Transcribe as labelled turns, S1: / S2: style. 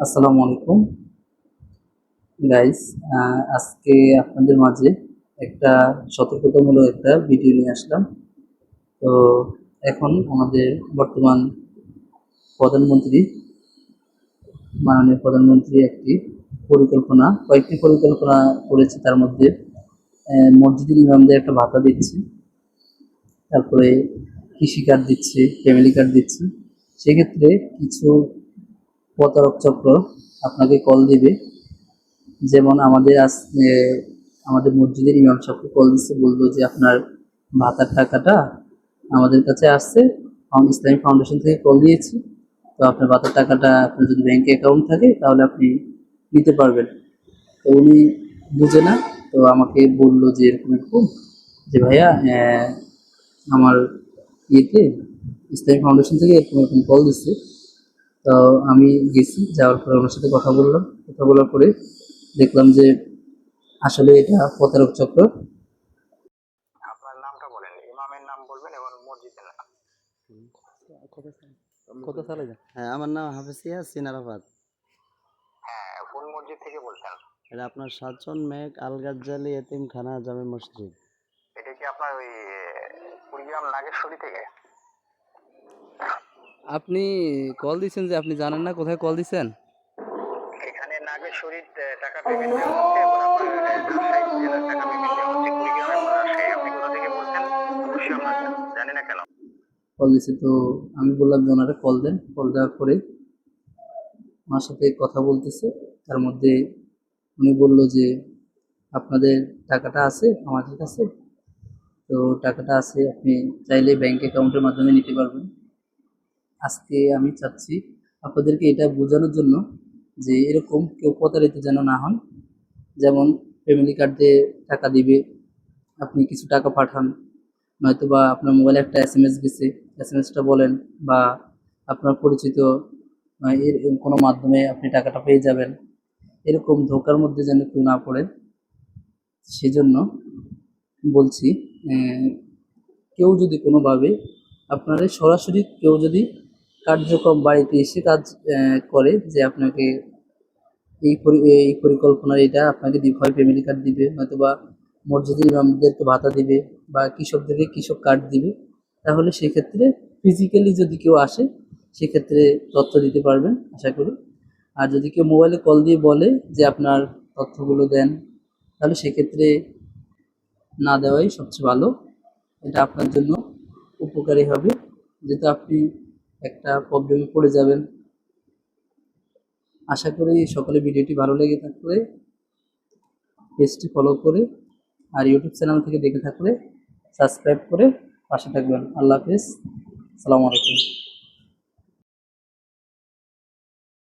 S1: আসসালামু আলাইকুম গাইস। আজকে আপনাদের মাঝে একটা সতর্কতামূলক একটা ভিডিও নিয়ে আসলাম। তো এখন আমাদের বর্তমান প্রধানমন্ত্রী, মাননীয় প্রধানমন্ত্রী কয়েকটি পরিকল্পনা করেছে। তার মধ্যে মসজিদের ইমামদের একটা ভাতা দিচ্ছে, তারপরে কৃষি কার্ড দিচ্ছে, ফ্যামিলি কার্ড দিচ্ছে। সেক্ষেত্রে কিছু প্রতারক চক্র আপনাকে কল দিবে। যেমন আমাদের মসজিদের ইমাম সাহেবকে কল দিচ্ছে, বললো যে আপনার ভাতার টাকাটা আমাদের কাছে আসছে, ইসলামিক ফাউন্ডেশন থেকে কল দিয়েছি। তো আপনার ভাতার টাকাটা আপনার যদি ব্যাংকে অ্যাকাউন্ট থাকে তাহলে আপনি নিতে পারবেন। তো উনি বুঝে না, তো আমাকে বললো যে এরকম এরকম, যে ভাইয়া আমার ইয়েতে ইসলামিক ফাউন্ডেশন থেকে এরকম এরকম কল দিচ্ছে। তো আমি গেছি, যাওয়ার পরে ওনার সাথে কথা বললাম। কথা বলার পরে দেখলাম যে আসলে এটা প্রতারক চক্র।
S2: আপনার নামটা বলেন, ইমামের নাম বলবেন এবং মসজিদের নাম।
S1: কত সালে যান?
S3: হ্যাঁ, আমার নাম হাফিজিয়া সিনারাবাদ।
S2: হ্যাঁ, কোন মসজিদ থেকে বলছেন?
S3: এটা আপনার সাতজন মেঘ আল গাজ্জালি এতিমখানা জামে মসজিদ।
S2: এটা কি আপনার ওই কুড়িগ্রাম নাগেশ্বরী থেকে?
S1: আপনি কল দিচ্ছেন যে আপনি জানেন না কোথায় কল দিচ্ছেন?
S2: এখানে নাগেশ্বরীর টাকা পেমেন্ট দেওয়া হচ্ছে এবং আপনার রাজশাহী জেলার টাকা পেমেন্ট দেওয়া হচ্ছে কুড়িগ্রাম এবং রাজশাহী। আপনি কোথা থেকে বলছেন? অবশ্যই আমরা জানি না কেন
S1: কল দিচ্ছে। তো আমি বললাম যে ওনারা কল দেন। কল দেওয়ার পরে আমার সাথে কথা বলতেছে। তার মধ্যে উনি বললো যে আপনাদের টাকাটা আছে আমাদের কাছে, তো টাকাটা আছে, আপনি চাইলে ব্যাংক অ্যাকাউন্টের মাধ্যমে নিতে পারবেন। আজকে আমি চাচ্ছি আপনাদেরকে এটা বোঝানোর জন্য যে এরকম কেউ প্রতারিত যেন না হন। যেমন ফ্যামিলি কার্ড দিয়ে টাকা দিবে, আপনি কিছু টাকা পাঠান, নয়তো বা আপনার মোবাইলে একটা এসএমএস গেছে, এসএমএসটা বলেন, বা আপনার পরিচিত এর কোনো মাধ্যমে আপনি টাকাটা পেয়ে যাবেন। এরকম ধোঁকার মধ্যে যেন কেউ না পড়েন, সেজন্য বলছি। কেউ যদি কোনোভাবে আপনাদের সরাসরি কেউ যদি কার্যক্রম বাড়িতে এসে কাজ করে, যে আপনাকে এই পরিকল্পনার এটা আপনাকে দিতে হয়, ফ্যামিলি কার্ড দিবে, নয়তো বা মসজিদের ইমামদেরকে ভাতা দিবে, বা কৃষকদেরকে কৃষক কার্ড দিবে, তাহলে সেক্ষেত্রে ফিজিক্যালি যদি কেউ আসে সেক্ষেত্রে তথ্য দিতে পারবেন আশা করি। আর যদি কেউ মোবাইলে কল দিয়ে বলে যে আপনার তথ্যগুলো দেন, তাহলে সেক্ষেত্রে না দেওয়াই সবচেয়ে ভালো। এটা আপনার জন্য উপকারী হবে, যেহেতু আপনি একটা প্রবলেমে পড়ে যাবেন। আশা করি সকলে ভিডিওটি ভালো লেগে থাকলে পেজটি ফলো করে, আর ইউটিউব চ্যানেল থেকে দেখে থাকলে সাবস্ক্রাইব করে পাশে থাকবেন। আল্লাহ হাফেজ, আসসালামু আলাইকুম।